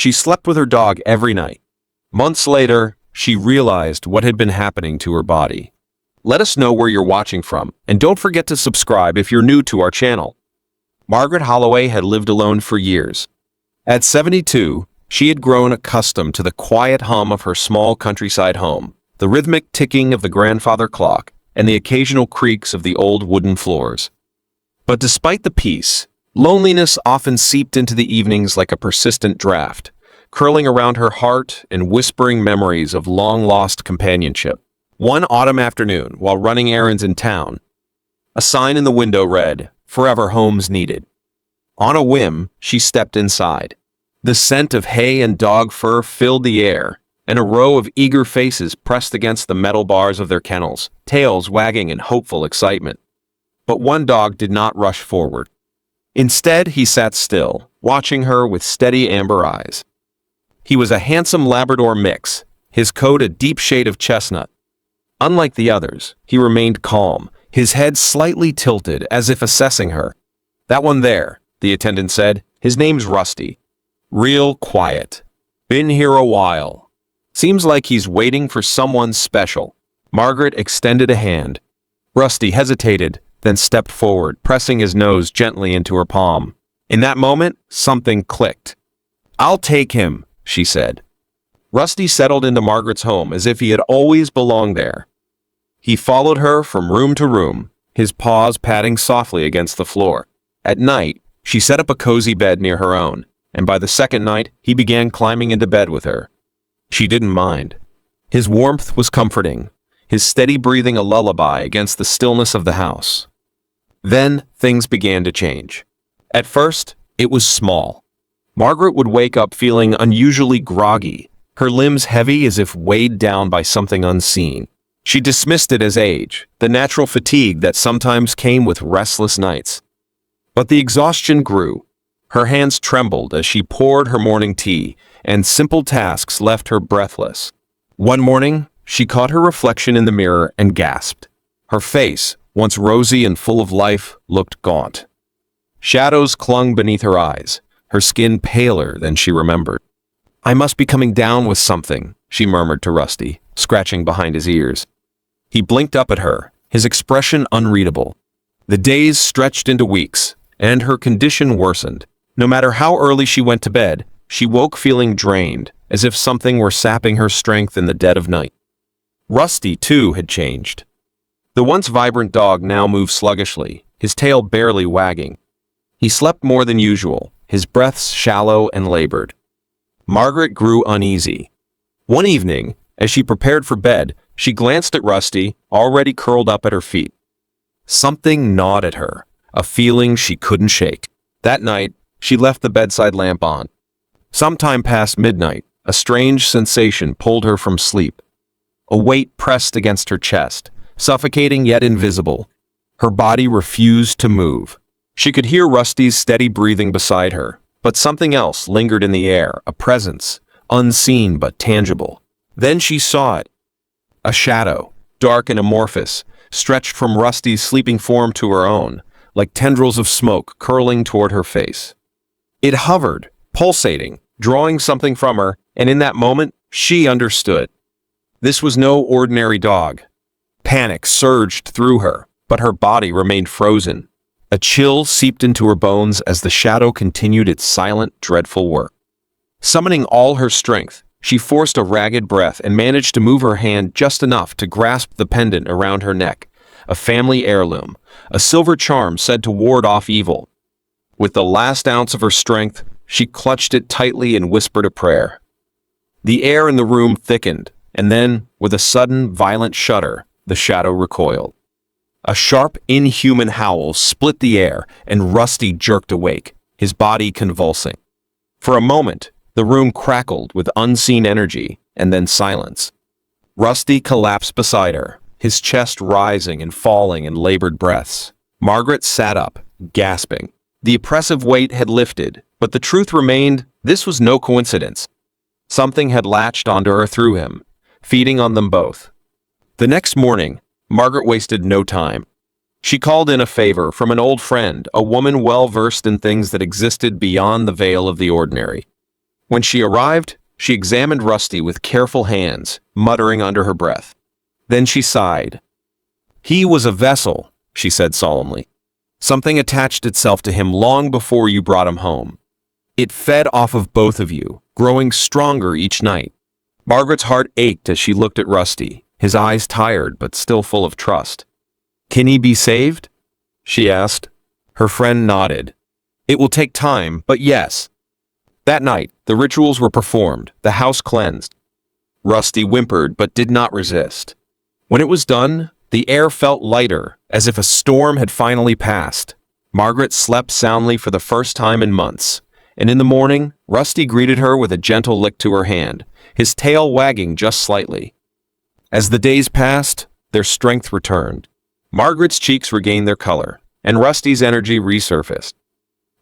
She slept with her dog every night. Months later, she realized what had been happening to her body. Let us know where you're watching from, and don't forget to subscribe if you're new to our channel. Margaret Holloway had lived alone for years. At 72, she had grown accustomed to the quiet hum of her small countryside home, the rhythmic ticking of the grandfather clock, and the occasional creaks of the old wooden floors. But despite the peace, loneliness often seeped into the evenings like a persistent draft, curling around her heart and whispering memories of long-lost companionship. One autumn afternoon, while running errands in town, a sign in the window read, "Forever Homes Needed." On a whim, she stepped inside. The scent of hay and dog fur filled the air, and a row of eager faces pressed against the metal bars of their kennels, tails wagging in hopeful excitement. But one dog did not rush forward. Instead, he sat still, watching her with steady amber eyes. He was a handsome Labrador mix, his coat a deep shade of chestnut. Unlike the others, he remained calm, his head slightly tilted as if assessing her. "That one there," the attendant said. "His name's Rusty. Real quiet. Been here a while. Seems like he's waiting for someone special." Margaret extended a hand. Rusty hesitated, then stepped forward, pressing his nose gently into her palm. In that moment, something clicked. "I'll take him," she said. Rusty settled into Margaret's home as if he had always belonged there. He followed her from room to room, his paws patting softly against the floor. At night, she set up a cozy bed near her own, and by the second night, he began climbing into bed with her. She didn't mind. His warmth was comforting, his steady breathing a lullaby against the stillness of the house. Then, things began to change. At first, it was small. Margaret would wake up feeling unusually groggy, her limbs heavy as if weighed down by something unseen. She dismissed it as age, the natural fatigue that sometimes came with restless nights. But the exhaustion grew. Her hands trembled as she poured her morning tea, and simple tasks left her breathless. One morning, she caught her reflection in the mirror and gasped. Her face, once rosy and full of life, looked gaunt. Shadows clung beneath her eyes, her skin paler than she remembered. "I must be coming down with something," she murmured to Rusty, scratching behind his ears. He blinked up at her, his expression unreadable. The days stretched into weeks, and her condition worsened. No matter how early she went to bed, she woke feeling drained, as if something were sapping her strength in the dead of night. Rusty, too, had changed. The once vibrant dog now moved sluggishly, his tail barely wagging. He slept more than usual, his breaths shallow and labored. Margaret grew uneasy. One evening, as she prepared for bed, she glanced at Rusty, already curled up at her feet. Something gnawed at her, a feeling she couldn't shake. That night, she left the bedside lamp on. Sometime past midnight, a strange sensation pulled her from sleep. A weight pressed against her chest, suffocating yet invisible. Her body refused to move. She could hear Rusty's steady breathing beside her, but something else lingered in the air, a presence, unseen but tangible. Then she saw it. A shadow, dark and amorphous, stretched from Rusty's sleeping form to her own, like tendrils of smoke curling toward her face. It hovered, pulsating, drawing something from her, and in that moment, she understood. This was no ordinary dog. Panic surged through her, but her body remained frozen. A chill seeped into her bones as the shadow continued its silent, dreadful work. Summoning all her strength, she forced a ragged breath and managed to move her hand just enough to grasp the pendant around her neck, a family heirloom, a silver charm said to ward off evil. With the last ounce of her strength, she clutched it tightly and whispered a prayer. The air in the room thickened, and then, with a sudden, violent shudder, the shadow recoiled. A sharp, inhuman howl split the air, and Rusty jerked awake, his body convulsing. For a moment, the room crackled with unseen energy, and then silence. Rusty collapsed beside her, his chest rising and falling in labored breaths. Margaret sat up, gasping. The oppressive weight had lifted, but the truth remained, this was no coincidence. Something had latched onto her through him, feeding on them both. The next morning, Margaret wasted no time. She called in a favor from an old friend, a woman well versed in things that existed beyond the veil of the ordinary. When she arrived, she examined Rusty with careful hands, muttering under her breath. Then she sighed. "He was a vessel," she said solemnly. "Something attached itself to him long before you brought him home. It fed off of both of you, growing stronger each night." Margaret's heart ached as she looked at Rusty, his eyes tired but still full of trust. "Can he be saved?" she asked. Her friend nodded. "It will take time, but yes." That night, the rituals were performed, the house cleansed. Rusty whimpered but did not resist. When it was done, the air felt lighter, as if a storm had finally passed. Margaret slept soundly for the first time in months, and in the morning, Rusty greeted her with a gentle lick to her hand, his tail wagging just slightly. As the days passed, their strength returned. Margaret's cheeks regained their color, and Rusty's energy resurfaced.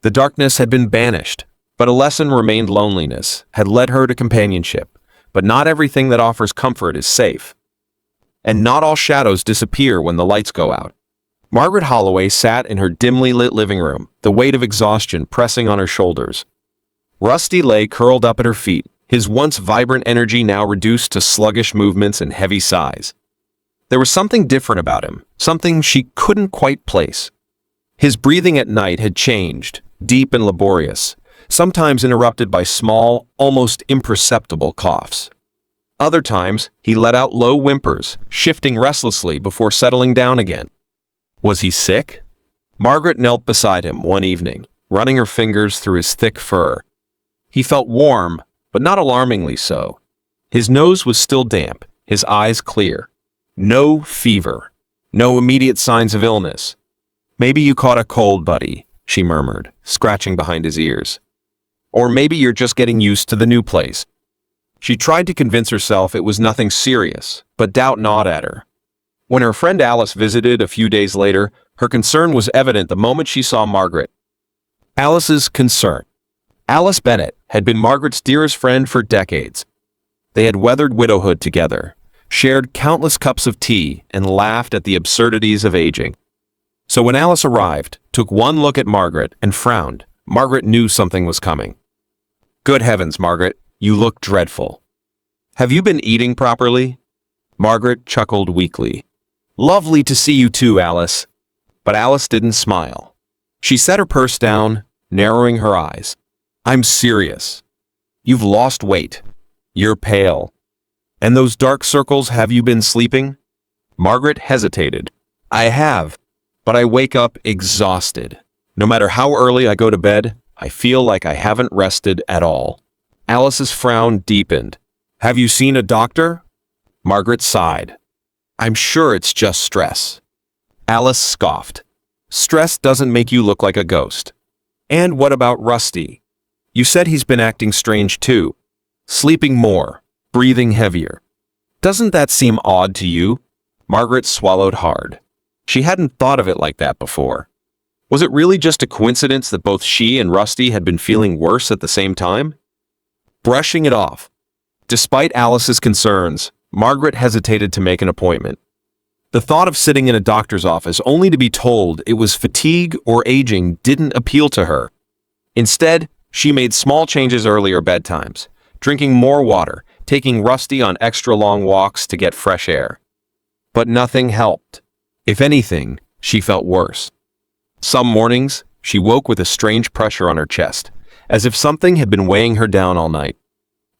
The darkness had been banished, but a lesson remained: loneliness had led her to companionship, but not everything that offers comfort is safe. And not all shadows disappear when the lights go out. Margaret Holloway sat in her dimly lit living room, the weight of exhaustion pressing on her shoulders. Rusty lay curled up at her feet, his once vibrant energy now reduced to sluggish movements and heavy sighs. There was something different about him, something she couldn't quite place. His breathing at night had changed, deep and laborious, sometimes interrupted by small, almost imperceptible coughs. Other times, he let out low whimpers, shifting restlessly before settling down again. Was he sick? Margaret knelt beside him one evening, running her fingers through his thick fur. He felt warm, but not alarmingly so. His nose was still damp, his eyes clear. No fever. No immediate signs of illness. "Maybe you caught a cold, buddy," she murmured, scratching behind his ears. "Or maybe you're just getting used to the new place." She tried to convince herself it was nothing serious, but doubt gnawed at her. When her friend Alice visited a few days later, her concern was evident the moment she saw Margaret. Alice's concern. Alice Bennett had been Margaret's dearest friend for decades. They had weathered widowhood together, shared countless cups of tea, and laughed at the absurdities of aging. So when Alice arrived, took one look at Margaret, and frowned, Margaret knew something was coming. "Good heavens, Margaret, you look dreadful. Have you been eating properly?" Margaret chuckled weakly. "Lovely to see you too, Alice." But Alice didn't smile. She set her purse down, narrowing her eyes. "I'm serious. You've lost weight. You're pale. And those dark circles, have you been sleeping?" Margaret hesitated. "I have, but I wake up exhausted. No matter how early I go to bed, I feel like I haven't rested at all." Alice's frown deepened. "Have you seen a doctor?" Margaret sighed. "I'm sure it's just stress." Alice scoffed. "Stress doesn't make you look like a ghost. And what about Rusty? You said he's been acting strange too. Sleeping more, breathing heavier. Doesn't that seem odd to you?" Margaret swallowed hard. She hadn't thought of it like that before. Was it really just a coincidence that both she and Rusty had been feeling worse at the same time? Brushing it off. Despite Alice's concerns, Margaret hesitated to make an appointment. The thought of sitting in a doctor's office only to be told it was fatigue or aging didn't appeal to her. Instead, she made small changes: earlier bedtimes, drinking more water, taking Rusty on extra long walks to get fresh air. But nothing helped. If anything, she felt worse. Some mornings, she woke with a strange pressure on her chest, as if something had been weighing her down all night.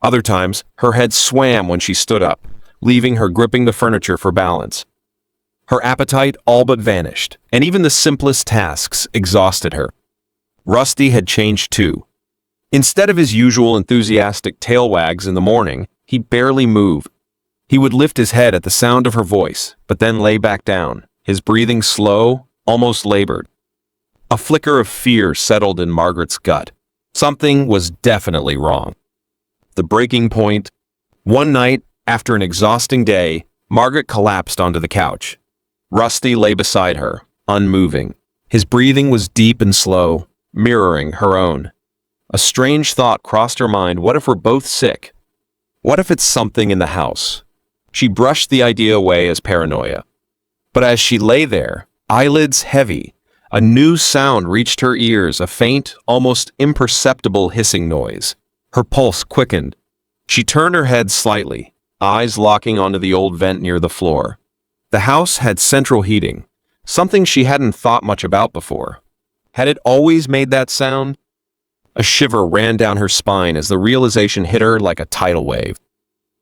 Other times, her head swam when she stood up, leaving her gripping the furniture for balance. Her appetite all but vanished, and even the simplest tasks exhausted her. Rusty had changed too. Instead of his usual enthusiastic tail wags in the morning, he barely moved. He would lift his head at the sound of her voice, but then lay back down, his breathing slow, almost labored. A flicker of fear settled in Margaret's gut. Something was definitely wrong. The breaking point. One night, after an exhausting day, Margaret collapsed onto the couch. Rusty lay beside her, unmoving. His breathing was deep and slow, mirroring her own. A strange thought crossed her mind: what if we're both sick? What if it's something in the house? She brushed the idea away as paranoia. But as she lay there, eyelids heavy, a new sound reached her ears, a faint, almost imperceptible hissing noise. Her pulse quickened. She turned her head slightly, eyes locking onto the old vent near the floor. The house had central heating, something she hadn't thought much about before. Had it always made that sound? A shiver ran down her spine as the realization hit her like a tidal wave.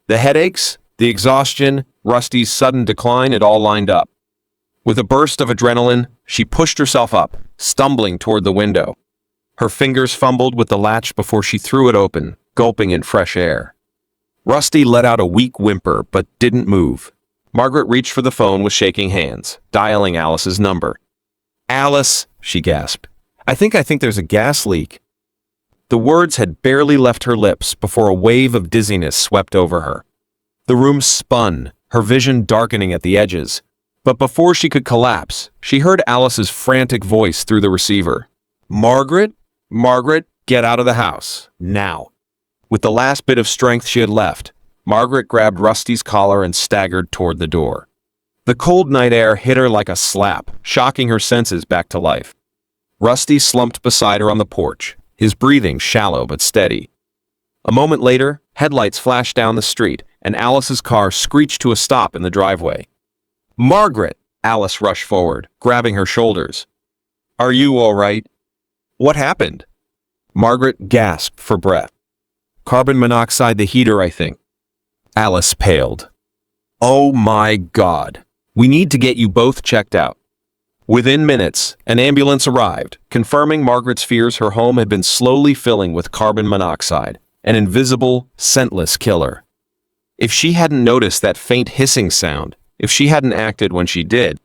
The headaches, the exhaustion, Rusty's sudden decline, it all lined up. With a burst of adrenaline, she pushed herself up, stumbling toward the window. Her fingers fumbled with the latch before she threw it open, gulping in fresh air. Rusty let out a weak whimper but didn't move. Margaret reached for the phone with shaking hands, dialing Alice's number. "Alice," she gasped. I think there's a gas leak." The words had barely left her lips before a wave of dizziness swept over her. The room spun, her vision darkening at the edges. But before she could collapse, she heard Alice's frantic voice through the receiver. "Margaret? Margaret, get out of the house, now." With the last bit of strength she had left, Margaret grabbed Rusty's collar and staggered toward the door. The cold night air hit her like a slap, shocking her senses back to life. Rusty slumped beside her on the porch, his breathing shallow but steady. A moment later, headlights flashed down the street, and Alice's car screeched to a stop in the driveway. "Margaret!" Alice rushed forward, grabbing her shoulders. "Are you all right? What happened?" Margaret gasped for breath. "Carbon monoxide, the heater, I think." Alice paled. "Oh my God. We need to get you both checked out." Within minutes, an ambulance arrived, confirming Margaret's fears. Her home had been slowly filling with carbon monoxide, an invisible, scentless killer. If she hadn't noticed that faint hissing sound, if she hadn't acted when she did,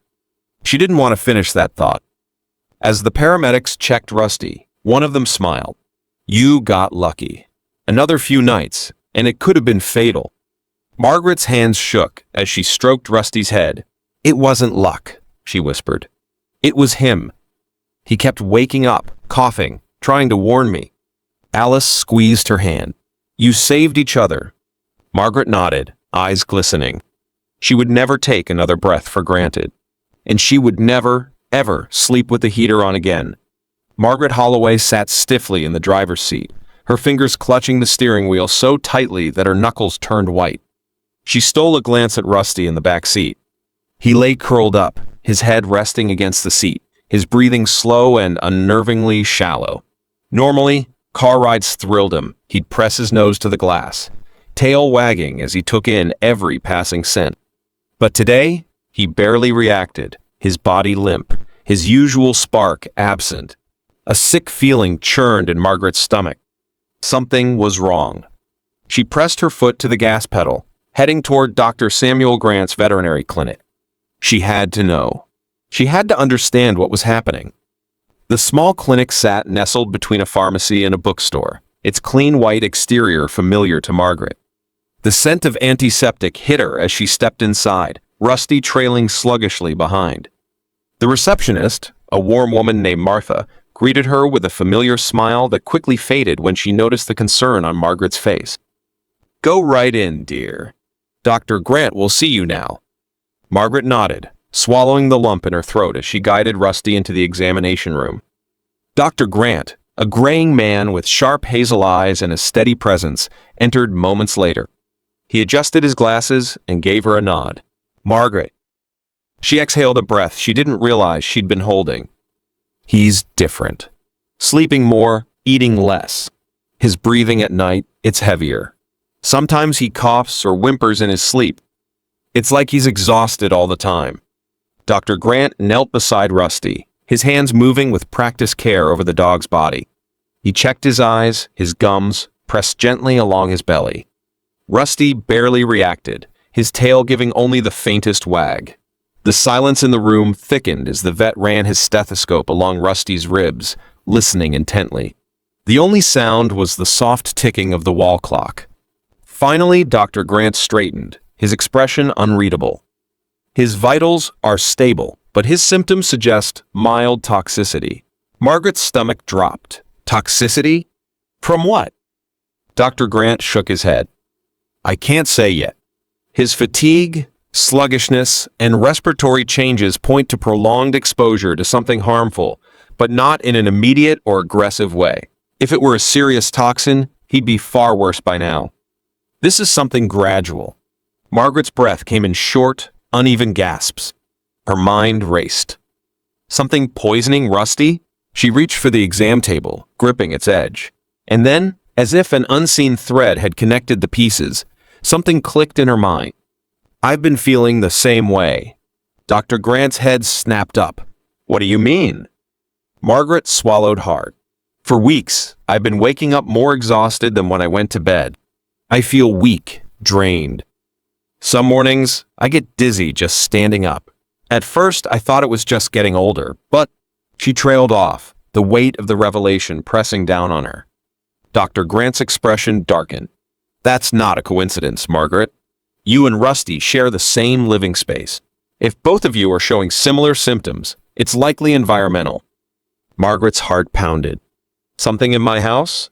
she didn't want to finish that thought. As the paramedics checked Rusty, one of them smiled. "You got lucky. Another few nights, and it could have been fatal." Margaret's hands shook as she stroked Rusty's head. "It wasn't luck," she whispered. "It was him. He kept waking up, coughing, trying to warn me." Alice squeezed her hand. "You saved each other." Margaret nodded, eyes glistening. She would never take another breath for granted. And she would never, ever sleep with the heater on again. Margaret Holloway sat stiffly in the driver's seat, her fingers clutching the steering wheel so tightly that her knuckles turned white. She stole a glance at Rusty in the back seat. He lay curled up, his head resting against the seat, his breathing slow and unnervingly shallow. Normally, car rides thrilled him. He'd press his nose to the glass, tail wagging as he took in every passing scent. But today, he barely reacted, his body limp, his usual spark absent. A sick feeling churned in Margaret's stomach. Something was wrong. She pressed her foot to the gas pedal, heading toward Dr. Samuel Grant's veterinary clinic. She had to know. She had to understand what was happening. The small clinic sat nestled between a pharmacy and a bookstore, its clean white exterior familiar to Margaret. The scent of antiseptic hit her as she stepped inside, Rusty trailing sluggishly behind. The receptionist, a warm woman named Martha, greeted her with a familiar smile that quickly faded when she noticed the concern on Margaret's face. "Go right in, dear. Dr. Grant will see you now." Margaret nodded, swallowing the lump in her throat as she guided Rusty into the examination room. Dr. Grant, a graying man with sharp hazel eyes and a steady presence, entered moments later. He adjusted his glasses and gave her a nod. "Margaret." She exhaled a breath she didn't realize she'd been holding. "He's different. Sleeping more, eating less. His breathing at night, it's heavier. Sometimes he coughs or whimpers in his sleep. It's like he's exhausted all the time." Dr. Grant knelt beside Rusty, his hands moving with practiced care over the dog's body. He checked his eyes, his gums, pressed gently along his belly. Rusty barely reacted, his tail giving only the faintest wag. The silence in the room thickened as the vet ran his stethoscope along Rusty's ribs, listening intently. The only sound was the soft ticking of the wall clock. Finally, Dr. Grant straightened, his expression unreadable. "His vitals are stable, but his symptoms suggest mild toxicity." Margaret's stomach dropped. "Toxicity? From what?" Dr. Grant shook his head. "I can't say yet. His fatigue, sluggishness, and respiratory changes point to prolonged exposure to something harmful, but not in an immediate or aggressive way. If it were a serious toxin, he'd be far worse by now. This is something gradual. Margaret's breath came in short, uneven gasps. Her mind raced. Something poisoning Rusty? She reached for the exam table, gripping its edge. And then, as if an unseen thread had connected the pieces, something clicked in her mind. I've been feeling the same way. Dr. Grant's head snapped up. What do you mean? Margaret swallowed hard. For weeks, I've been waking up more exhausted than when I went to bed. I feel weak, drained. Some mornings, I get dizzy just standing up. At first, I thought it was just getting older, but she trailed off, the weight of the revelation pressing down on her. Dr. Grant's expression darkened. That's not a coincidence, Margaret. You and Rusty share the same living space. If both of you are showing similar symptoms, it's likely environmental. Margaret's heart pounded. Something in my house?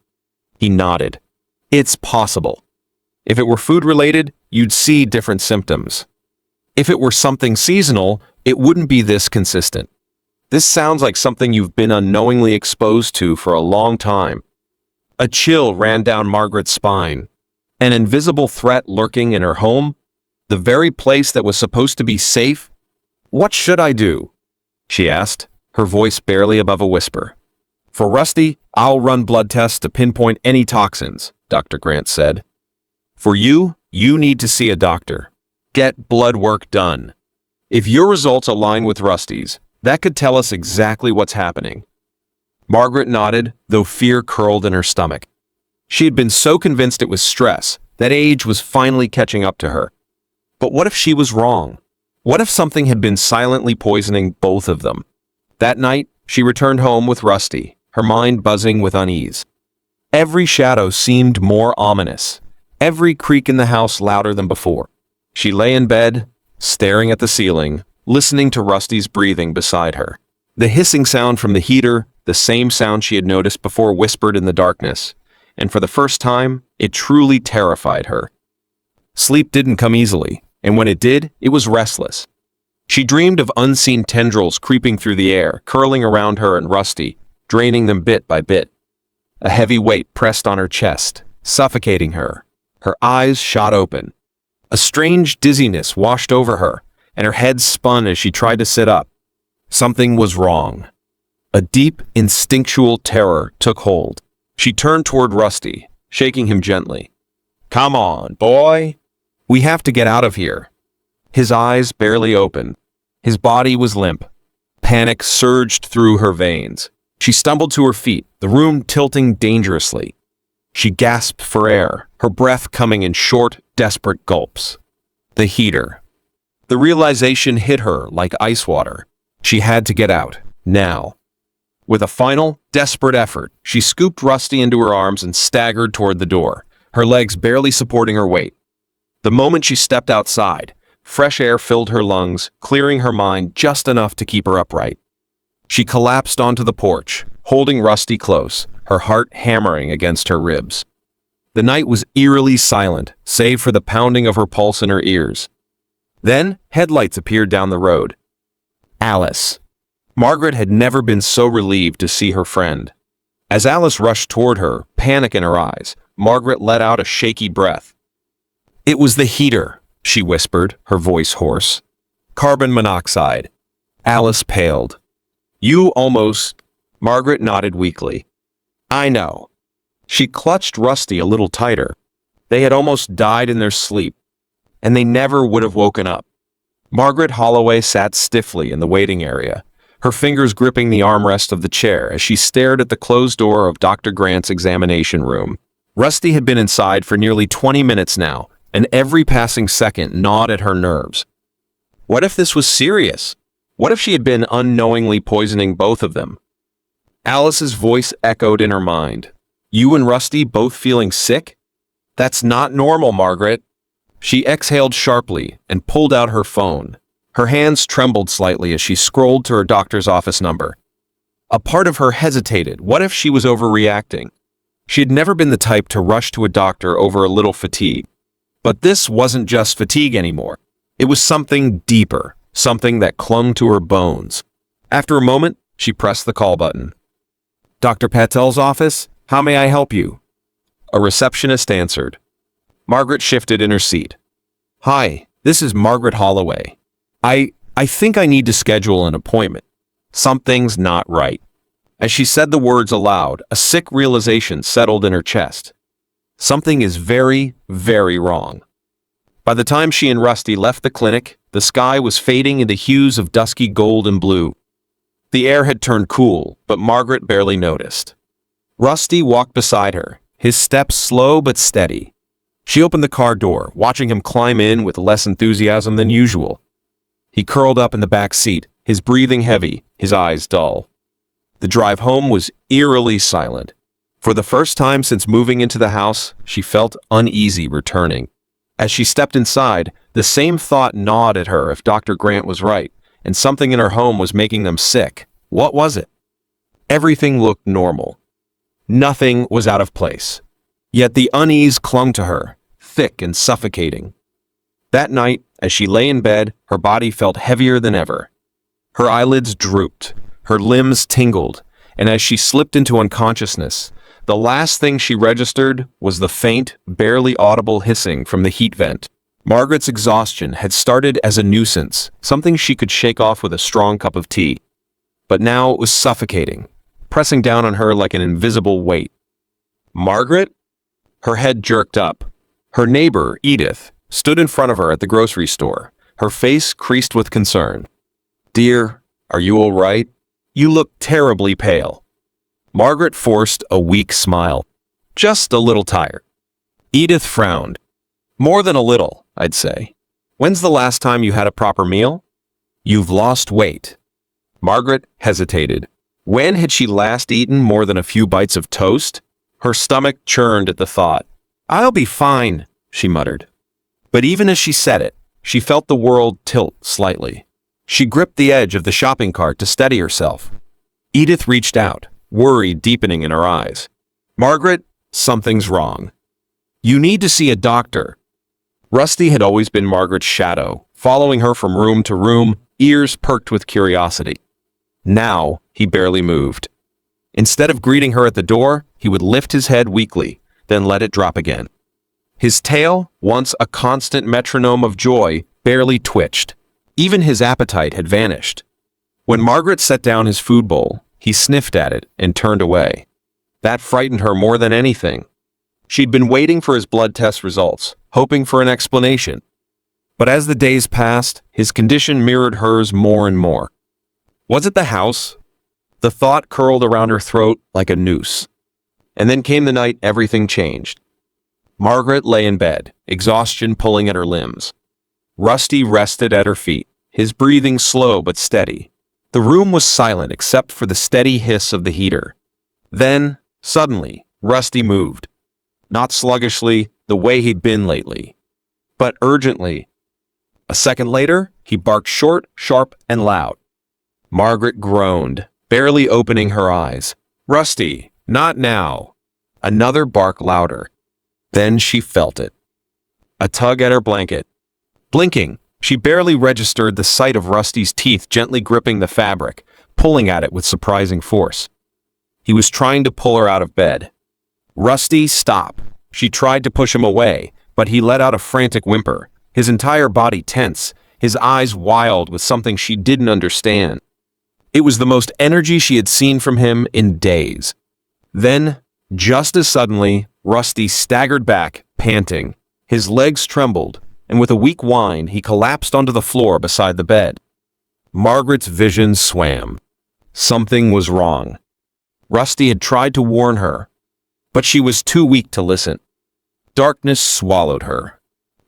He nodded. It's possible. If it were food-related, you'd see different symptoms. If it were something seasonal, it wouldn't be this consistent. This sounds like something you've been unknowingly exposed to for a long time. A chill ran down Margaret's spine. An invisible threat lurking in her home? The very place that was supposed to be safe? What should I do? She asked, her voice barely above a whisper. For Rusty, I'll run blood tests to pinpoint any toxins, Dr. Grant said. For you, you need to see a doctor. Get blood work done. If your results align with Rusty's, that could tell us exactly what's happening. Margaret nodded, though fear curled in her stomach. She had been so convinced it was stress that age was finally catching up to her. But what if she was wrong? What if something had been silently poisoning both of them? That night, she returned home with Rusty, her mind buzzing with unease. Every shadow seemed more ominous, every creak in the house louder than before. She lay in bed, staring at the ceiling, listening to Rusty's breathing beside her. The hissing sound from the heater, the same sound she had noticed before, whispered in the darkness, and for the first time, it truly terrified her. Sleep didn't come easily, and when it did, it was restless. She dreamed of unseen tendrils creeping through the air, curling around her and Rusty, draining them bit by bit. A heavy weight pressed on her chest, suffocating her. Her eyes shot open. A strange dizziness washed over her, and her head spun as she tried to sit up. Something was wrong. A deep, instinctual terror took hold. She turned toward Rusty, shaking him gently. Come on, boy. We have to get out of here. His eyes barely opened. His body was limp. Panic surged through her veins. She stumbled to her feet, the room tilting dangerously. She gasped for air, her breath coming in short, desperate gulps. The heater. The realization hit her like ice water. She had to get out, now. With a final, desperate effort, she scooped Rusty into her arms and staggered toward the door, her legs barely supporting her weight. The moment she stepped outside, fresh air filled her lungs, clearing her mind just enough to keep her upright. She collapsed onto the porch, holding Rusty close, her heart hammering against her ribs. The night was eerily silent, save for the pounding of her pulse in her ears. Then, headlights appeared down the road. Alice. Margaret had never been so relieved to see her friend. As Alice rushed toward her, panic in her eyes, Margaret let out a shaky breath. It was the heater, she whispered, her voice hoarse. Carbon monoxide. Alice paled. You almost... Margaret nodded weakly. I know. She clutched Rusty a little tighter. They had almost died in their sleep, and they never would have woken up. Margaret Holloway sat stiffly in the waiting area, her fingers gripping the armrest of the chair as she stared at the closed door of Dr. Grant's examination room. Rusty had been inside for nearly 20 minutes now, and every passing second gnawed at her nerves. What if this was serious? What if she had been unknowingly poisoning both of them? Alice's voice echoed in her mind. You and Rusty both feeling sick? That's not normal, Margaret. She exhaled sharply and pulled out her phone. Her hands trembled slightly as she scrolled to her doctor's office number. A part of her hesitated. What if she was overreacting? She had never been the type to rush to a doctor over a little fatigue. But this wasn't just fatigue anymore. It was something deeper, something that clung to her bones. After a moment, she pressed the call button. Dr. Patel's office? How may I help you? A receptionist answered. Margaret shifted in her seat. Hi, this is Margaret Holloway. I think I need to schedule an appointment. Something's not right. As she said the words aloud, a sick realization settled in her chest. Something is very, very wrong. By the time she and Rusty left the clinic, the sky was fading into hues of dusky gold and blue. The air had turned cool, but Margaret barely noticed. Rusty walked beside her, his steps slow but steady. She opened the car door, watching him climb in with less enthusiasm than usual. He curled up in the back seat, his breathing heavy, his eyes dull. The drive home was eerily silent. For the first time since moving into the house, she felt uneasy returning. As she stepped inside, the same thought gnawed at her if Dr. Grant was right, and something in her home was making them sick. What was it? Everything looked normal. Nothing was out of place. Yet the unease clung to her, thick and suffocating. That night, as she lay in bed, her body felt heavier than ever. Her eyelids drooped, her limbs tingled, and as she slipped into unconsciousness, the last thing she registered was the faint, barely audible hissing from the heat vent. Margaret's exhaustion had started as a nuisance, something she could shake off with a strong cup of tea. But now it was suffocating, pressing down on her like an invisible weight. Margaret? Her head jerked up. Her neighbor, Edith, stood in front of her at the grocery store, her face creased with concern. Dear, are you all right? You look terribly pale. Margaret forced a weak smile. Just a little tired. Edith frowned. More than a little, I'd say. When's the last time you had a proper meal? You've lost weight. Margaret hesitated. When had she last eaten more than a few bites of toast? Her stomach churned at the thought. I'll be fine, she muttered. But even as she said it, she felt the world tilt slightly. She gripped the edge of the shopping cart to steady herself. Edith reached out, worry deepening in her eyes. Margaret, something's wrong. You need to see a doctor. Rusty had always been Margaret's shadow, following her from room to room, ears perked with curiosity. Now, he barely moved. Instead of greeting her at the door, he would lift his head weakly, then let it drop again. His tail, once a constant metronome of joy, barely twitched. Even his appetite had vanished. When Margaret set down his food bowl, he sniffed at it and turned away. That frightened her more than anything. She'd been waiting for his blood test results, hoping for an explanation. But as the days passed, his condition mirrored hers more and more. Was it the house? The thought curled around her throat like a noose. And then came the night everything changed. Margaret lay in bed, exhaustion pulling at her limbs. Rusty rested at her feet, his breathing slow but steady. The room was silent except for the steady hiss of the heater. Then, suddenly, Rusty moved. Not sluggishly, the way he'd been lately, but urgently. A second later, he barked short, sharp, and loud. Margaret groaned, barely opening her eyes. Rusty, not now. Another bark louder. Then she felt it. A tug at her blanket. Blinking, she barely registered the sight of Rusty's teeth gently gripping the fabric, pulling at it with surprising force. He was trying to pull her out of bed. Rusty, stop. She tried to push him away, but he let out a frantic whimper, his entire body tense, his eyes wild with something she didn't understand. It was the most energy she had seen from him in days. Then, just as suddenly, Rusty staggered back, panting. His legs trembled, and with a weak whine, he collapsed onto the floor beside the bed. Margaret's vision swam. Something was wrong. Rusty had tried to warn her, but she was too weak to listen. Darkness swallowed her.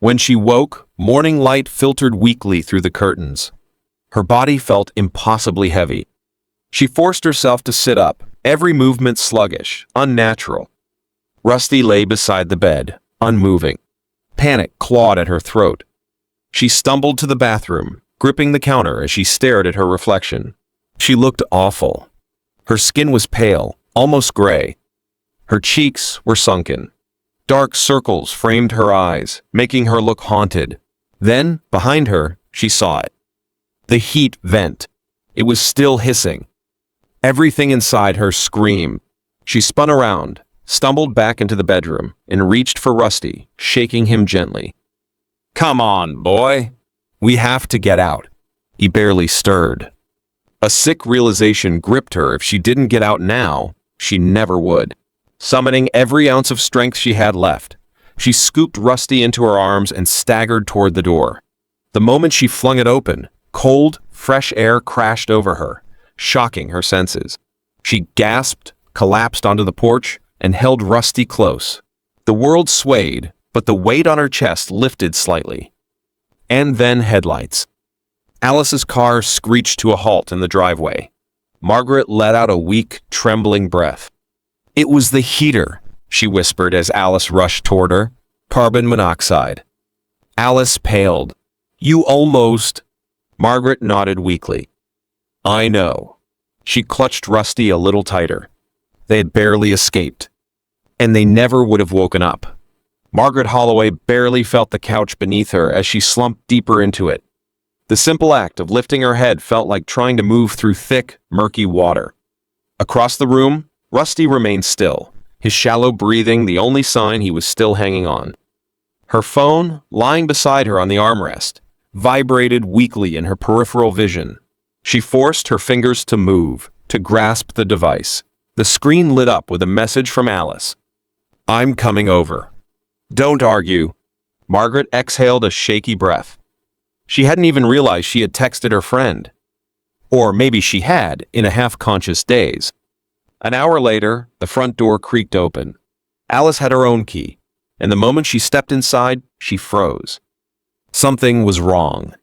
When she woke, morning light filtered weakly through the curtains. Her body felt impossibly heavy. She forced herself to sit up, every movement sluggish, unnatural. Rusty lay beside the bed, unmoving. Panic clawed at her throat. She stumbled to the bathroom, gripping the counter as she stared at her reflection. She looked awful. Her skin was pale, almost gray. Her cheeks were sunken. Dark circles framed her eyes, making her look haunted. Then, behind her, she saw it. The heat vent. It was still hissing. Everything inside her screamed. She spun around, stumbled back into the bedroom and reached for Rusty, shaking him gently. "Come on, boy. We have to get out." He barely stirred. A sick realization gripped her. If she didn't get out now, she never would. Summoning every ounce of strength she had left, she scooped Rusty into her arms and staggered toward the door. The moment she flung it open, cold, fresh air crashed over her, shocking her senses. She gasped, collapsed onto the porch, and held Rusty close. The world swayed, but the weight on her chest lifted slightly. And then headlights. Alice's car screeched to a halt in the driveway. Margaret let out a weak, trembling breath. "It was the heater," she whispered as Alice rushed toward her. "Carbon monoxide." Alice paled. "You almost—" Margaret nodded weakly. "I know." She clutched Rusty a little tighter. They had barely escaped. And they never would have woken up. Margaret Holloway barely felt the couch beneath her as she slumped deeper into it. The simple act of lifting her head felt like trying to move through thick, murky water. Across the room, Rusty remained still, his shallow breathing the only sign he was still hanging on. Her phone, lying beside her on the armrest, vibrated weakly in her peripheral vision. She forced her fingers to move, to grasp the device. The screen lit up with a message from Alice. "I'm coming over." "Don't argue." Margaret exhaled a shaky breath. She hadn't even realized she had texted her friend. Or maybe she had, in a half-conscious daze. An hour later, the front door creaked open. Alice had her own key, and the moment she stepped inside, she froze. Something was wrong.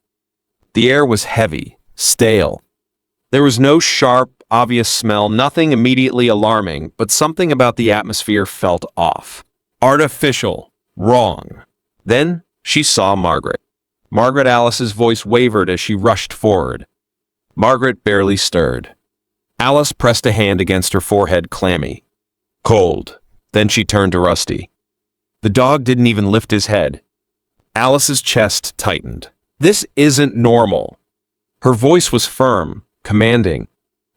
The air was heavy, stale. There was no sharp, obvious smell, nothing immediately alarming, but something about the atmosphere felt off. Artificial. Wrong. Then she saw Margaret. Alice's voice wavered as she rushed forward. Margaret barely stirred. Alice pressed a hand against her forehead, clammy. Cold. Then she turned to Rusty. The dog didn't even lift his head. Alice's chest tightened. "This isn't normal." Her voice was firm, commanding.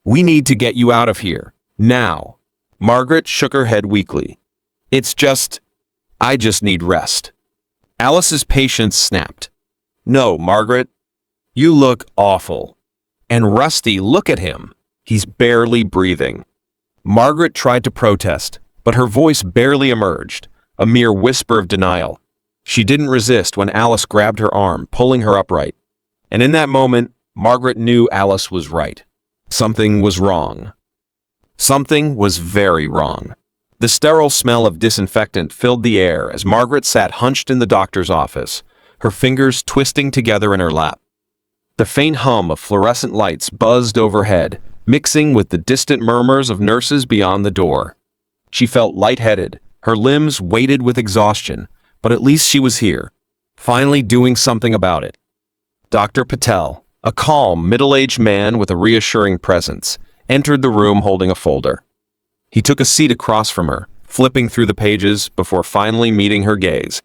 "We need to get you out of here. Now." Margaret shook her head weakly. I just need rest." Alice's patience snapped. "No, Margaret. You look awful." And Rusty, look at him. He's barely breathing. Margaret tried to protest, but her voice barely emerged, a mere whisper of denial. She didn't resist when Alice grabbed her arm, pulling her upright. And in that moment, Margaret knew Alice was right. Something was wrong. Something was very wrong. The sterile smell of disinfectant filled the air as Margaret sat hunched in the doctor's office, her fingers twisting together in her lap. The faint hum of fluorescent lights buzzed overhead, mixing with the distant murmurs of nurses beyond the door. She felt lightheaded, her limbs weighted with exhaustion, but at least she was here, finally doing something about it. Dr. Patel, a calm, middle-aged man with a reassuring presence, entered the room holding a folder. He took a seat across from her, flipping through the pages before finally meeting her gaze.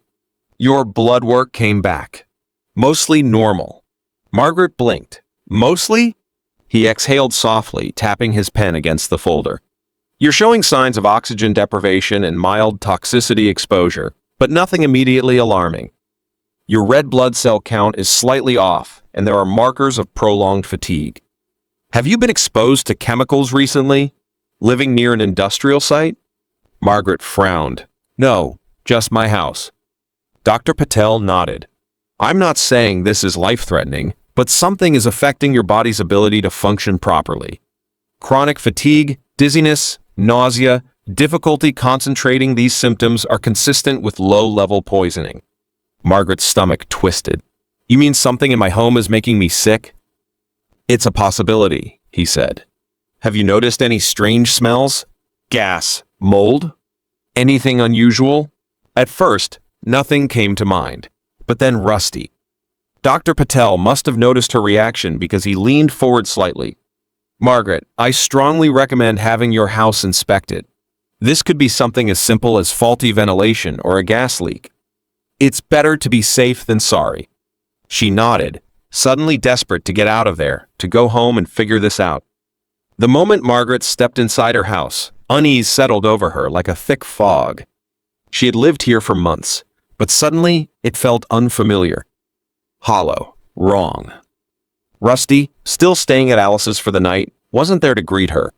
"Your blood work came back. Mostly normal." Margaret blinked. "Mostly?" He exhaled softly, tapping his pen against the folder. "You're showing signs of oxygen deprivation and mild toxicity exposure, but nothing immediately alarming. Your red blood cell count is slightly off, and there are markers of prolonged fatigue. Have you been exposed to chemicals recently? Living near an industrial site?" Margaret frowned. "No, just my house." Dr. Patel nodded. "I'm not saying this is life-threatening, but something is affecting your body's ability to function properly. Chronic fatigue, dizziness, nausea, difficulty concentrating, these symptoms are consistent with low-level poisoning." Margaret's stomach twisted. "You mean something in my home is making me sick?" "It's a possibility," he said. "Have you noticed any strange smells? Gas? Mold? Anything unusual?" At first, nothing came to mind. But then Rusty. Dr. Patel must have noticed her reaction because he leaned forward slightly. "Margaret, I strongly recommend having your house inspected. This could be something as simple as faulty ventilation or a gas leak. It's better to be safe than sorry." She nodded, suddenly desperate to get out of there, to go home and figure this out. The moment Margaret stepped inside her house, Unease settled over her like a thick fog. She had lived here for months, but suddenly it felt unfamiliar. Hollow. Wrong. Rusty, still staying at Alice's for the night, wasn't there to greet her.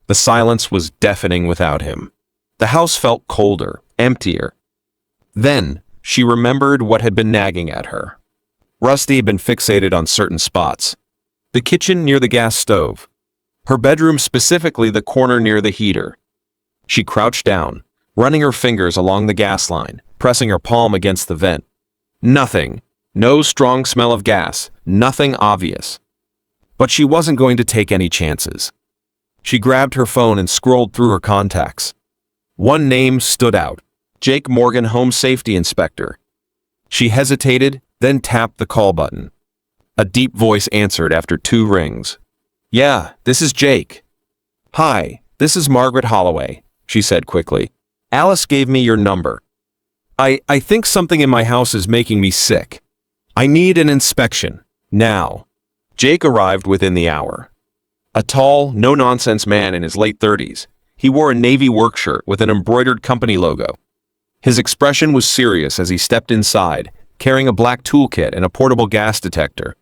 The silence was deafening without him. The house felt colder, emptier. Then, she remembered what had been nagging at her. Rusty had been fixated on certain spots. The kitchen near the gas stove. Her bedroom, specifically the corner near the heater. She crouched down, running her fingers along the gas line, pressing her palm against the vent. Nothing. No strong smell of gas. Nothing obvious. But she wasn't going to take any chances. She grabbed her phone and scrolled through her contacts. One name stood out. Jake Morgan, Home Safety Inspector. She hesitated, then tapped the call button. A deep voice answered after 2 rings. "Yeah, this is Jake." "Hi, this is Margaret Holloway," she said quickly. "Alice gave me your number. I think something in my house is making me sick. I need an inspection. Now." Jake arrived within the hour. A tall, no-nonsense man in his late 30s. He wore a navy work shirt with an embroidered company logo. His expression was serious as he stepped inside, carrying a black toolkit and a portable gas detector.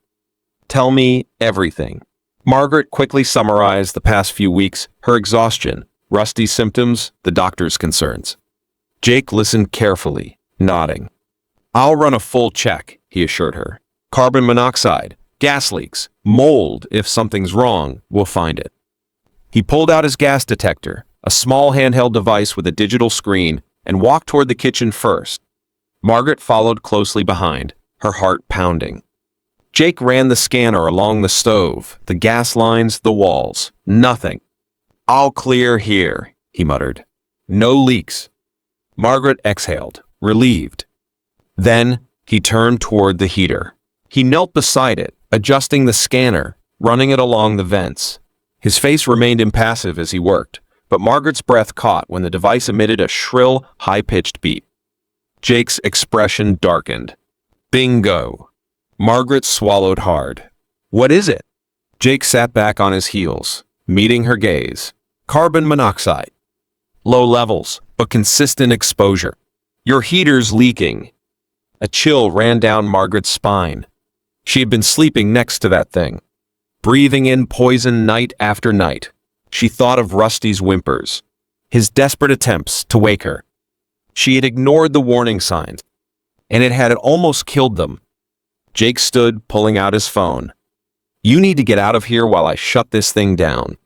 "Tell me everything." Margaret quickly summarized the past few weeks, her exhaustion, Rusty's symptoms, the doctor's concerns. Jake listened carefully, nodding. "I'll run a full check," he assured her. "Carbon monoxide, gas leaks, mold. If something's wrong, we'll find it." He pulled out his gas detector, a small handheld device with a digital screen, and walked toward the kitchen first. Margaret followed closely behind, her heart pounding. Jake ran the scanner along the stove, the gas lines, the walls. Nothing. "All clear here," he muttered. "No leaks." Margaret exhaled, relieved. Then he turned toward the heater. He knelt beside it, adjusting the scanner, running it along the vents. His face remained impassive as he worked, but Margaret's breath caught when the device emitted a shrill, high-pitched beep. Jake's expression darkened. Bingo. Margaret swallowed hard. "What is it?" Jake sat back on his heels, meeting her gaze. "Carbon monoxide. Low levels, but consistent exposure. Your heater's leaking." A chill ran down Margaret's spine. She had been sleeping next to that thing, breathing in poison night after night. She thought of Rusty's whimpers, his desperate attempts to wake her. She had ignored the warning signs, and it had almost killed them. Jake stood, pulling out his phone. "You need to get out of here while I shut this thing down.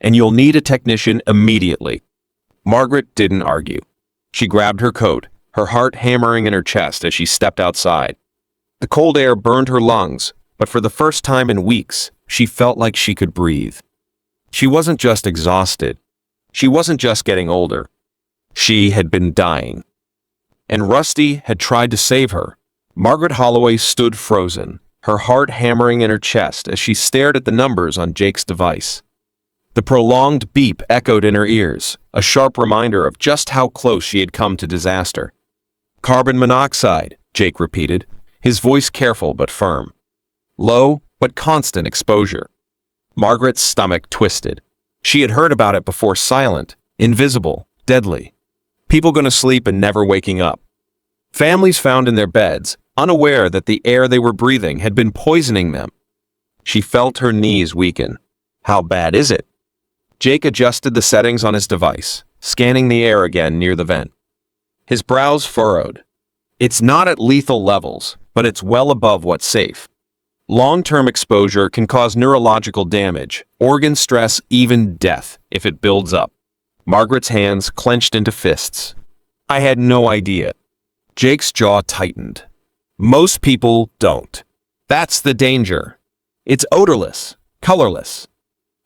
And you'll need a technician immediately." Margaret didn't argue. She grabbed her coat, her heart hammering in her chest as she stepped outside. The cold air burned her lungs, but for the first time in weeks, she felt like she could breathe. She wasn't just exhausted. She wasn't just getting older. She had been dying. And Rusty had tried to save her. Margaret Holloway stood frozen, her heart hammering in her chest as she stared at the numbers on Jake's device. The prolonged beep echoed in her ears, a sharp reminder of just how close she had come to disaster. "Carbon monoxide," Jake repeated, his voice careful but firm. "Low, but constant exposure." Margaret's stomach twisted. She had heard about it before: silent, invisible, deadly. People going to sleep and never waking up. Families found in their beds, unaware that the air they were breathing had been poisoning them. She felt her knees weaken. How bad is it? Jake adjusted the settings on his device, scanning the air again near the vent. His brows furrowed. "It's not at lethal levels, but it's well above what's safe. Long-term exposure can cause neurological damage, organ stress, even death, if it builds up." Margaret's hands clenched into fists. "I had no idea." Jake's jaw tightened. "Most people don't. That's the danger. It's odorless, colorless.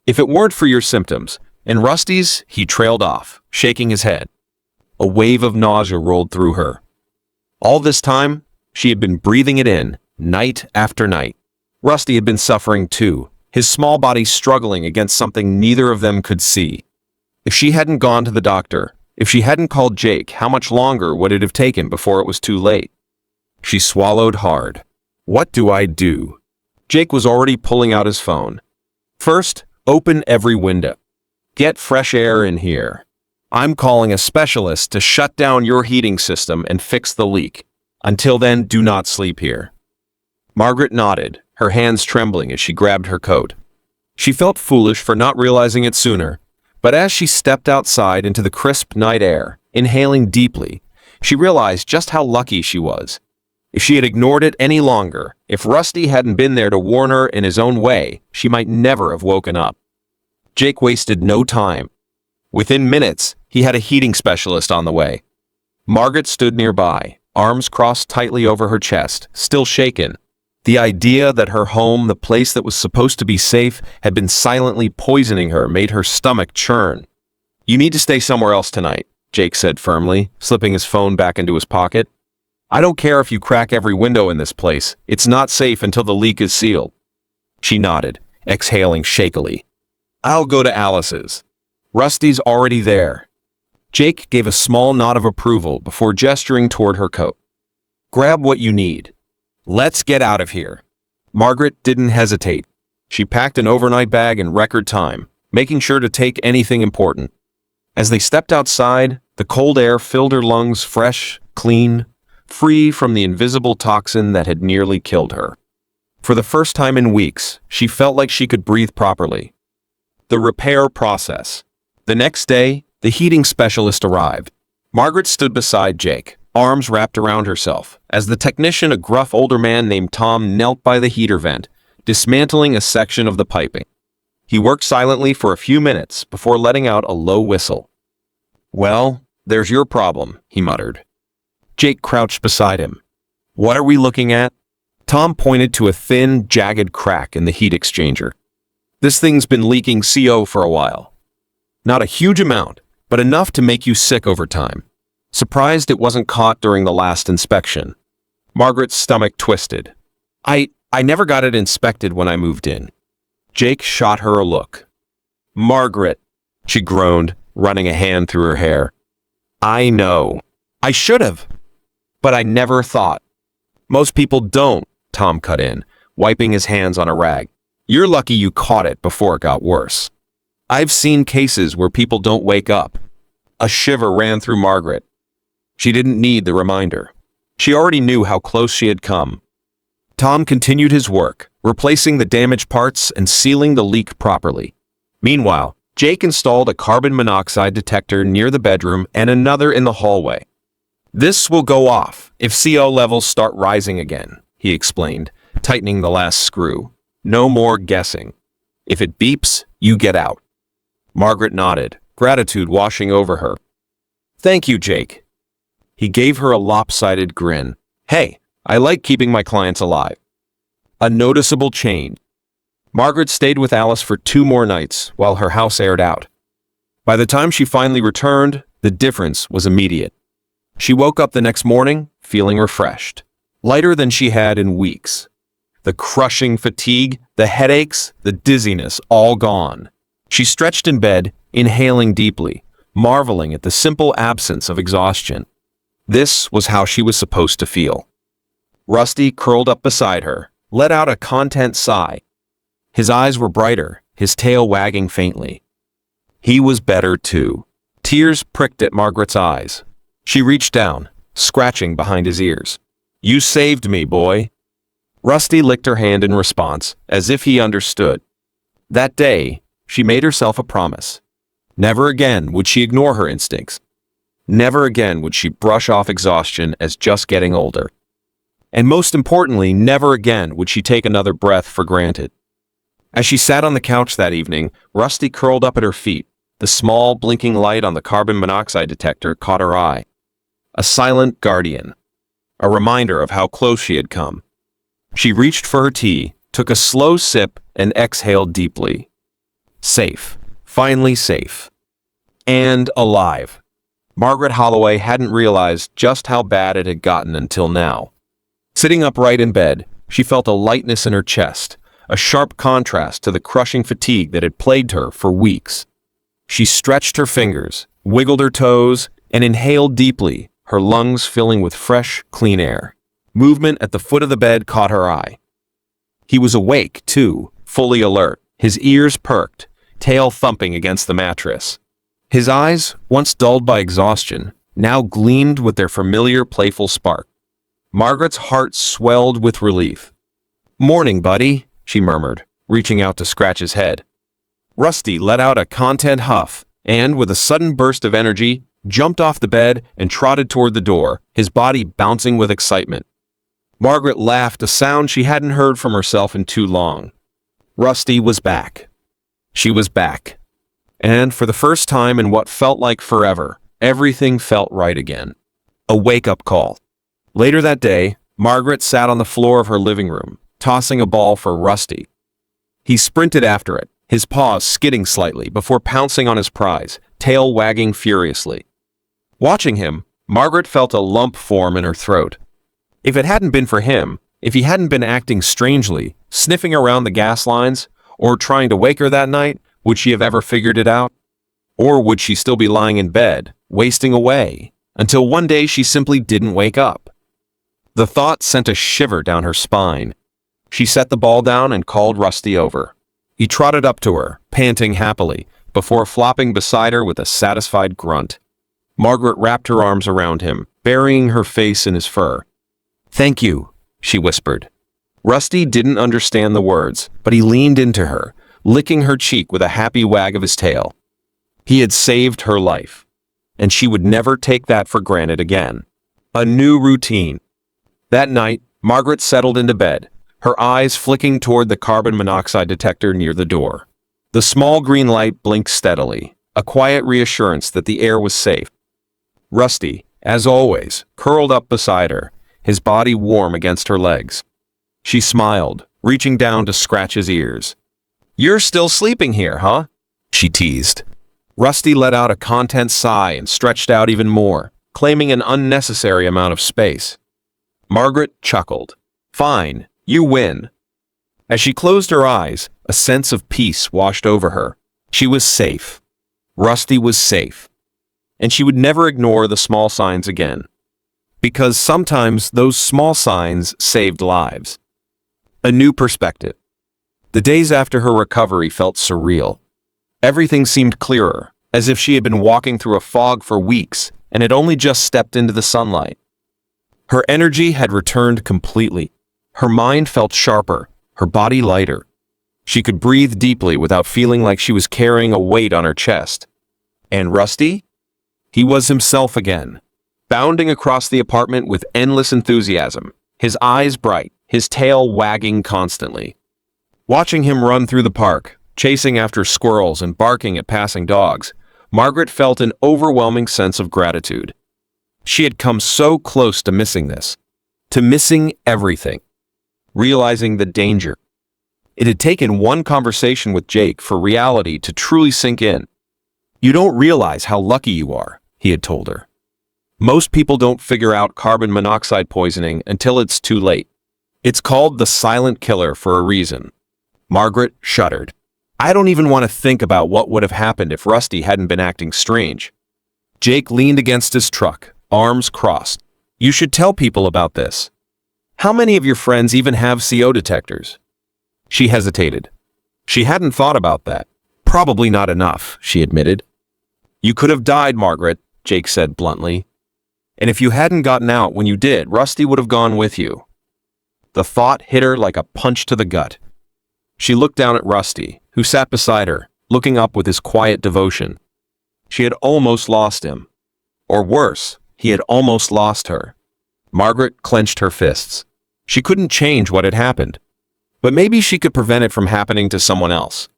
If it weren't for your symptoms," and Rusty's, he trailed off, shaking his head. A wave of nausea rolled through her. All this time, she had been breathing it in, night after night. Rusty had been suffering too, his small body struggling against something neither of them could see. If she hadn't gone to the doctor, if she hadn't called Jake, how much longer would it have taken before it was too late? She swallowed hard. "What do I do?" Jake was already pulling out his phone. "First, open every window. Get fresh air in here. I'm calling a specialist to shut down your heating system and fix the leak. Until then, do not sleep here." Margaret nodded, her hands trembling as she grabbed her coat. She felt foolish for not realizing it sooner, but as she stepped outside into the crisp night air, inhaling deeply, she realized just how lucky she was. If she had ignored it any longer, if Rusty hadn't been there to warn her in his own way, she might never have woken up. Jake wasted no time. Within minutes, he had a heating specialist on the way. Margaret stood nearby, arms crossed tightly over her chest, still shaken. The idea that her home, the place that was supposed to be safe, had been silently poisoning her made her stomach churn. "You need to stay somewhere else tonight," Jake said firmly, slipping his phone back into his pocket. "I don't care if you crack every window in this place. It's not safe until the leak is sealed." She nodded, exhaling shakily. "I'll go to Alice's. Rusty's already there." Jake gave a small nod of approval before gesturing toward her coat. "Grab what you need. Let's get out of here." Margaret didn't hesitate. She packed an overnight bag in record time, making sure to take anything important. As they stepped outside, the cold air filled her lungs fresh, clean, free from the invisible toxin that had nearly killed her. For the first time in weeks, she felt like she could breathe properly. The repair process. The next day, the heating specialist arrived. Margaret stood beside Jake, arms wrapped around herself, as the technician, a gruff older man named Tom, knelt by the heater vent, dismantling a section of the piping. He worked silently for a few minutes before letting out a low whistle. "Well, there's your problem," he muttered. Jake crouched beside him. "What are we looking at?" Tom pointed to a thin, jagged crack in the heat exchanger. "This thing's been leaking CO for a while. Not a huge amount, but enough to make you sick over time. Surprised it wasn't caught during the last inspection." Margaret's stomach twisted. I never got it inspected when I moved in." Jake shot her a look. "Margaret," she groaned, running a hand through her hair. "I know. I should have. But I never thought." "Most people don't," Tom cut in, wiping his hands on a rag. "You're lucky you caught it before it got worse. I've seen cases where people don't wake up." A shiver ran through Margaret. She didn't need the reminder. She already knew how close she had come. Tom continued his work, replacing the damaged parts and sealing the leak properly. Meanwhile, Jake installed a carbon monoxide detector near the bedroom and another in the hallway. "This will go off if CO levels start rising again," he explained, tightening the last screw. "No more guessing. If it beeps, you get out." Margaret nodded, gratitude washing over her. "Thank you, Jake." He gave her a lopsided grin. "Hey, I like keeping my clients alive." A noticeable change. Margaret stayed with Alice for 2 more nights while her house aired out. By the time she finally returned, the difference was immediate. She woke up the next morning feeling refreshed, lighter than she had in weeks. The crushing fatigue, the headaches, the dizziness, all gone. She stretched in bed, inhaling deeply, marveling at the simple absence of exhaustion. This was how she was supposed to feel. Rusty, curled up beside her, let out a content sigh. His eyes were brighter, his tail wagging faintly. He was better too. Tears pricked at Margaret's eyes. She reached down, scratching behind his ears. "You saved me, boy." Rusty licked her hand in response, as if he understood. That day, she made herself a promise. Never again would she ignore her instincts. Never again would she brush off exhaustion as just getting older. And most importantly, never again would she take another breath for granted. As she sat on the couch that evening, Rusty curled up at her feet. The small, blinking light on the carbon monoxide detector caught her eye. A silent guardian. A reminder of how close she had come. She reached for her tea, took a slow sip, and exhaled deeply. Safe. Finally safe. And alive. Margaret Holloway hadn't realized just how bad it had gotten until now. Sitting upright in bed, she felt a lightness in her chest, a sharp contrast to the crushing fatigue that had plagued her for weeks. She stretched her fingers, wiggled her toes, and inhaled deeply, her lungs filling with fresh, clean air. Movement at the foot of the bed caught her eye. He was awake, too, fully alert, his ears perked, tail thumping against the mattress. His eyes, once dulled by exhaustion, now gleamed with their familiar playful spark. Margaret's heart swelled with relief. "Morning, buddy," she murmured, reaching out to scratch his head. Rusty let out a content huff and, with a sudden burst of energy, jumped off the bed and trotted toward the door, his body bouncing with excitement. Margaret laughed, a sound she hadn't heard from herself in too long. Rusty was back. She was back. And for the first time in what felt like forever, everything felt right again. A wake-up call. Later that day, Margaret sat on the floor of her living room, tossing a ball for Rusty. He sprinted after it, his paws skidding slightly before pouncing on his prize, tail wagging furiously. Watching him, Margaret felt a lump form in her throat. If it hadn't been for him, if he hadn't been acting strangely, sniffing around the gas lines, or trying to wake her that night, would she have ever figured it out? Or would she still be lying in bed, wasting away, until one day she simply didn't wake up? The thought sent a shiver down her spine. She set the ball down and called Rusty over. He trotted up to her, panting happily, before flopping beside her with a satisfied grunt. Margaret wrapped her arms around him, burying her face in his fur. "Thank you," she whispered. Rusty didn't understand the words, but he leaned into her, licking her cheek with a happy wag of his tail. He had saved her life, and she would never take that for granted again. A new routine. That night, Margaret settled into bed, her eyes flicking toward the carbon monoxide detector near the door. The small green light blinked steadily, a quiet reassurance that the air was safe. Rusty, as always, curled up beside her, his body warm against her legs. She smiled, reaching down to scratch his ears. "You're still sleeping here, huh?" she teased. Rusty let out a content sigh and stretched out even more, claiming an unnecessary amount of space. Margaret chuckled. "Fine, you win." As she closed her eyes, a sense of peace washed over her. She was safe. Rusty was safe. And she would never ignore the small signs again. Because sometimes those small signs saved lives. A new perspective. The days after her recovery felt surreal. Everything seemed clearer, as if she had been walking through a fog for weeks and had only just stepped into the sunlight. Her energy had returned completely. Her mind felt sharper, her body lighter. She could breathe deeply without feeling like she was carrying a weight on her chest. And Rusty? He was himself again, bounding across the apartment with endless enthusiasm, his eyes bright, his tail wagging constantly. Watching him run through the park, chasing after squirrels and barking at passing dogs, Margaret felt an overwhelming sense of gratitude. She had come so close to missing this, to missing everything, realizing the danger. It had taken one conversation with Jake for reality to truly sink in. "You don't realize how lucky you are," he had told her. "Most people don't figure out carbon monoxide poisoning until it's too late. It's called the silent killer for a reason." Margaret shuddered. "I don't even want to think about what would have happened if Rusty hadn't been acting strange." Jake leaned against his truck, arms crossed. "You should tell people about this. How many of your friends even have CO detectors?" She hesitated. She hadn't thought about that. "Probably not enough," she admitted. "You could have died, Margaret," Jake said bluntly. "And if you hadn't gotten out when you did, Rusty would have gone with you." The thought hit her like a punch to the gut. She looked down at Rusty, who sat beside her, looking up with his quiet devotion. She had almost lost him. Or worse, he had almost lost her. Margaret clenched her fists. She couldn't change what had happened, but maybe she could prevent it from happening to someone else.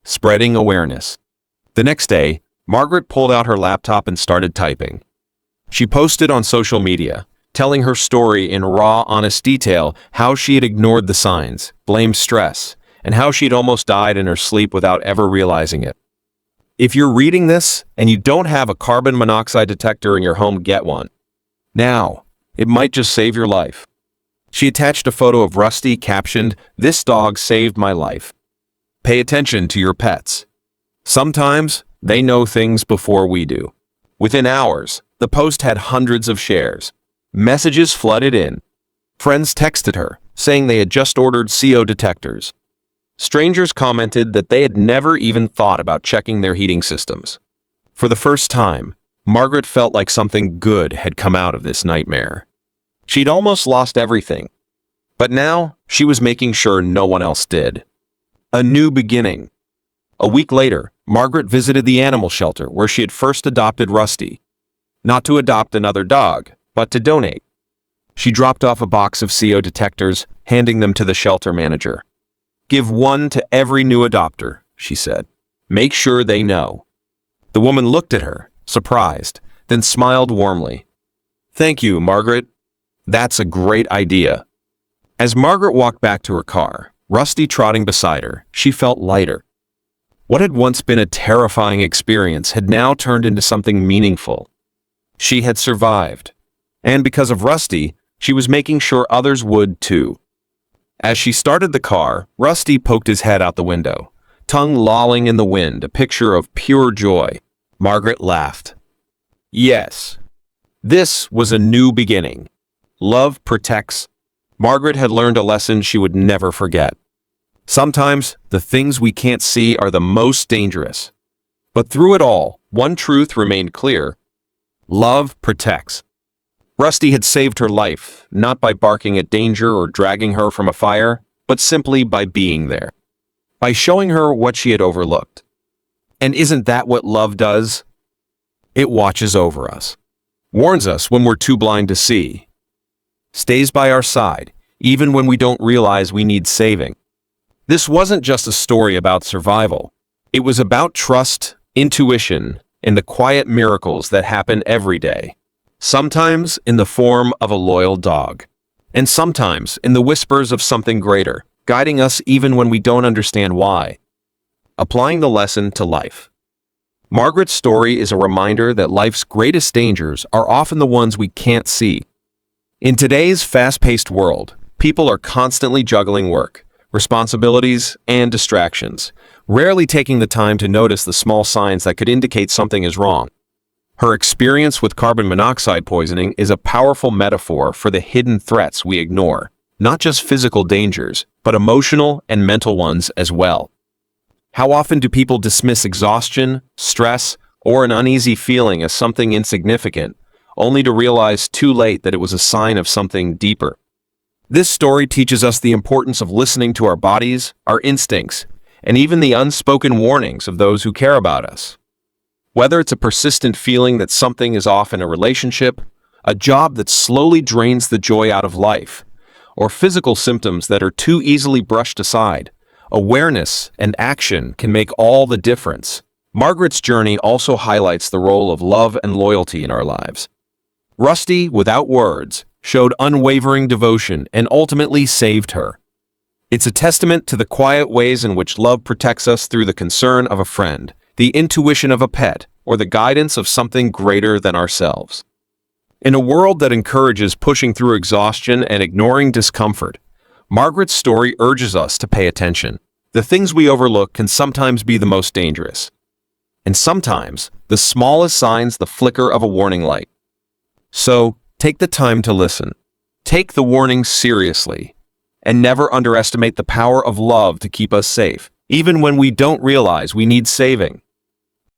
Spreading awareness. The next day, Margaret pulled out her laptop and started typing. She posted on social media, telling her story in raw, honest detail, how she had ignored the signs, blamed stress, and how she'd almost died in her sleep without ever realizing it. If you're reading this and you don't have a carbon monoxide detector in your home, get one. Now, it might just save your life. She attached a photo of Rusty captioned, "This dog saved my life." Pay attention to your pets. Sometimes they know things before we do. Within hours, the post had hundreds of shares. Messages flooded in. Friends texted her, saying they had just ordered CO detectors. Strangers commented that they had never even thought about checking their heating systems. For the first time, Margaret felt like something good had come out of this nightmare. She'd almost lost everything, but now she was making sure no one else did. A new beginning. A week later, Margaret visited the animal shelter where she had first adopted Rusty. Not to adopt another dog, but to donate. She dropped off a box of CO detectors, handing them to the shelter manager. "Give one to every new adopter," she said. "Make sure they know." The woman looked at her, surprised, then smiled warmly. "Thank you, Margaret. That's a great idea." As Margaret walked back to her car, Rusty trotting beside her, she felt lighter. What had once been a terrifying experience had now turned into something meaningful. She had survived. And because of Rusty, she was making sure others would too. As she started the car, Rusty poked his head out the window, tongue lolling in the wind, a picture of pure joy. Margaret laughed. Yes, this was a new beginning. Love protects. Margaret had learned a lesson she would never forget. Sometimes the things we can't see are the most dangerous. But through it all, one truth remained clear. Love protects. Rusty had saved her life, not by barking at danger or dragging her from a fire, but simply by being there. By showing her what she had overlooked. And isn't that what love does? It watches over us. Warns us when we're too blind to see. Stays by our side, even when we don't realize we need saving. This wasn't just a story about survival. It was about trust, intuition, and the quiet miracles that happen every day. Sometimes in the form of a loyal dog, and sometimes in the whispers of something greater, guiding us even when we don't understand why. Applying the lesson to life. Margaret's story is a reminder that life's greatest dangers are often the ones we can't see. In today's fast-paced world, people are constantly juggling work, responsibilities, and distractions, rarely taking the time to notice the small signs that could indicate something is wrong. Her experience with carbon monoxide poisoning is a powerful metaphor for the hidden threats we ignore, not just physical dangers, but emotional and mental ones as well. How often do people dismiss exhaustion, stress, or an uneasy feeling as something insignificant, only to realize too late that it was a sign of something deeper? This story teaches us the importance of listening to our bodies, our instincts, and even the unspoken warnings of those who care about us. Whether it's a persistent feeling that something is off in a relationship, a job that slowly drains the joy out of life, or physical symptoms that are too easily brushed aside, awareness and action can make all the difference. Margaret's journey also highlights the role of love and loyalty in our lives. Rusty, without words, showed unwavering devotion and ultimately saved her. It's a testament to the quiet ways in which love protects us through the concern of a friend, the intuition of a pet, or the guidance of something greater than ourselves. In a world that encourages pushing through exhaustion and ignoring discomfort, Margaret's story urges us to pay attention. The things we overlook can sometimes be the most dangerous. And sometimes, the smallest sign's the flicker of a warning light. So, take the time to listen. Take the warnings seriously. And never underestimate the power of love to keep us safe, even when we don't realize we need saving.